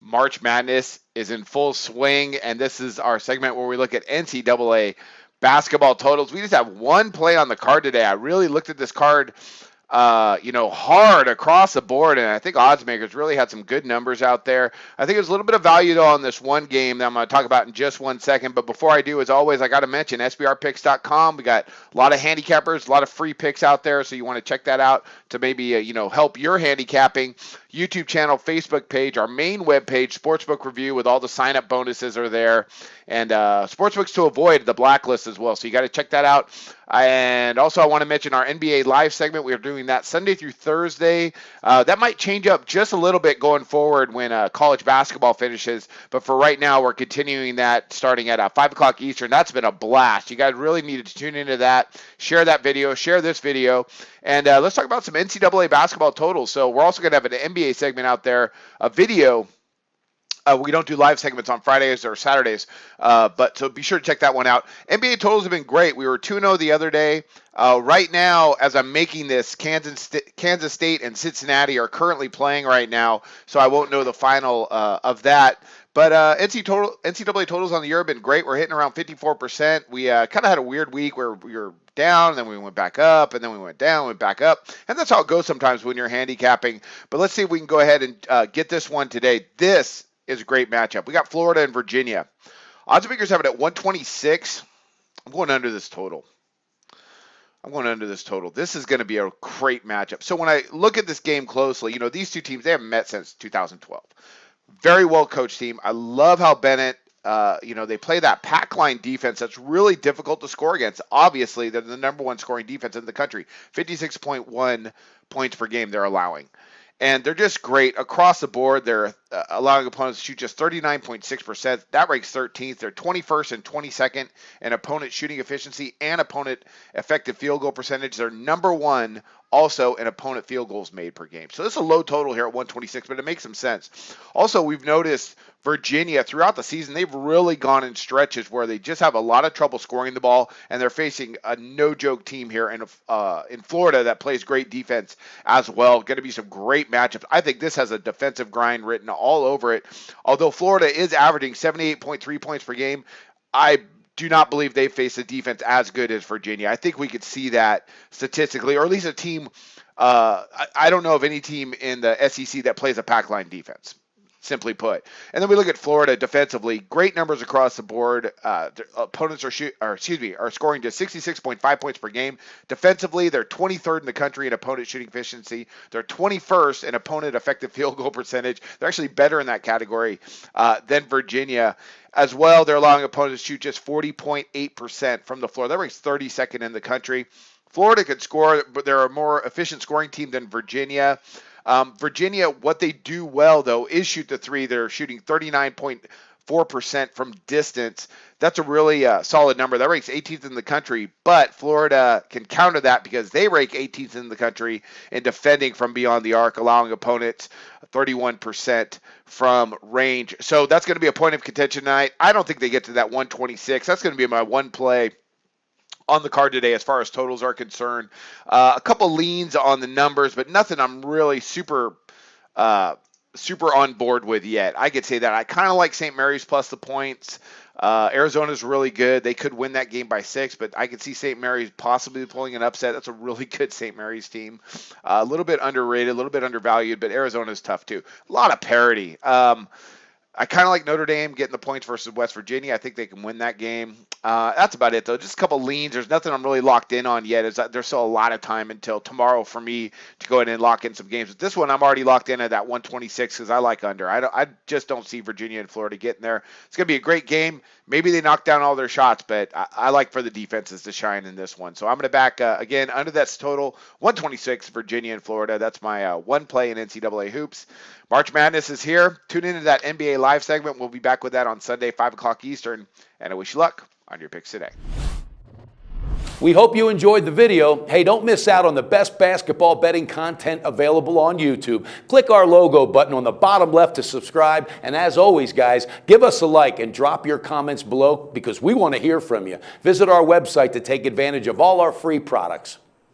March Madness is in full swing, and this is our segment where we look at NCAA basketball totals. We just have one play on the card today. I really looked at this card hard across the board, and I think oddsmakers really had some good numbers out there. I think there's a little bit of value, though, on this one game that I'm going to talk about in just 1 second. But before I do, as always, I got to mention SBRpicks.com. We got a lot of handicappers, a lot of free picks out there, so you want to check that out to maybe help your handicapping. YouTube channel, Facebook page, our main webpage, Sportsbook review with all the sign-up bonuses are there, and Sportsbooks to avoid the blacklist as well. So you got to check that out. And also, I want to mention our NBA Live segment. We are doing that Sunday through Thursday. That might change up just a little bit going forward when college basketball finishes. But for right now, we're continuing that starting at 5 o'clock Eastern. That's been a blast. You guys really needed to tune into that. Share that video. Share this video. And let's talk about some NCAA basketball totals. So we're also going to have an NBA segment out there, a video. We don't do live segments on Fridays or Saturdays, but so be sure to check that one out. NBA totals have been great. We were 2-0 the other day. Right now, as I'm making this, Kansas State and Cincinnati are currently playing right now, so I won't know the final of that. But NCAA totals on the year have been great. We're hitting around 54%. We kind of had a weird week where we were down, and then we went back up, and then we went down, went back up. And that's how it goes sometimes when you're handicapping. But let's see if we can go ahead and get this one today. This is a great matchup. We got Florida and Virginia. Oddsmakers have it at 126. I'm going under this total. This is going to be a great matchup. So when I look at this game closely, these two teams, they haven't met since 2012. Very well coached team. I love how Bennett, they play that pack line defense that's really difficult to score against. Obviously, they're the number one scoring defense in the country. 56.1 points per game they're allowing. And they're just great across the board. They're allowing opponents to shoot just 39.6%. That ranks 13th. They're 21st and 22nd in opponent shooting efficiency and opponent effective field goal percentage. They're number one also in opponent field goals made per game. So this is a low total here at 126, but it makes some sense. Also, we've noticed Virginia throughout the season, they've really gone in stretches where they just have a lot of trouble scoring the ball, and they're facing a no-joke team here in Florida that plays great defense as well. Going to be some great matchups. I think this has a defensive grind written all over it. Although Florida is averaging 78.3 points per game, I do not believe they face a defense as good as Virginia. I think we could see that statistically, or at least a team. I don't know of any team in the SEC that plays a pack line defense, simply put. And then we look at Florida defensively. Great numbers across the board. Their opponents are scoring just 66.5 points per game. Defensively, they're 23rd in the country in opponent shooting efficiency. They're 21st in opponent effective field goal percentage. They're actually better in that category than Virginia. As well, they're allowing opponents to shoot just 40.8% from the floor. That ranks 32nd in the country. Florida could score, but they're a more efficient scoring team than Virginia. Virginia, what they do well, though, is shoot the three. They're shooting 39.4% from distance. That's a really solid number. That ranks 18th in the country, but Florida can counter that because they rank 18th in the country in defending from beyond the arc, allowing opponents 31% from range. So that's going to be a point of contention tonight. I don't think they get to that 126. That's going to be my one play on the card today as far as totals are concerned. A couple leans on the numbers, but nothing I'm really super on board with yet. I could say that I kind of like St. Mary's plus the points. Arizona's really good. They could win that game by 6, but I could see St. Mary's possibly pulling an upset. That's a really good St. Mary's team. A little bit underrated, a little bit undervalued, but Arizona's tough too. A lot of parity. I kind of like Notre Dame getting the points versus West Virginia. I think they can win that game. That's about it, though. Just a couple leans. There's nothing I'm really locked in on yet. There's still a lot of time until tomorrow for me to go ahead and lock in some games. But this one, I'm already locked in at that 126 because I like under. I just don't see Virginia and Florida getting there. It's going to be a great game. Maybe they knock down all their shots, but I like for the defenses to shine in this one. So I'm going to back, again, under that total, 126, Virginia and Florida. That's my one play in NCAA hoops. March Madness is here. Tune into that NBA Live segment. We'll be back with that on Sunday, 5 o'clock Eastern. And I wish you luck on your picks today. We hope you enjoyed the video. Hey, don't miss out on the best basketball betting content available on YouTube. Click our logo button on the bottom left to subscribe. And as always, guys, give us a like and drop your comments below because we want to hear from you. Visit our website to take advantage of all our free products.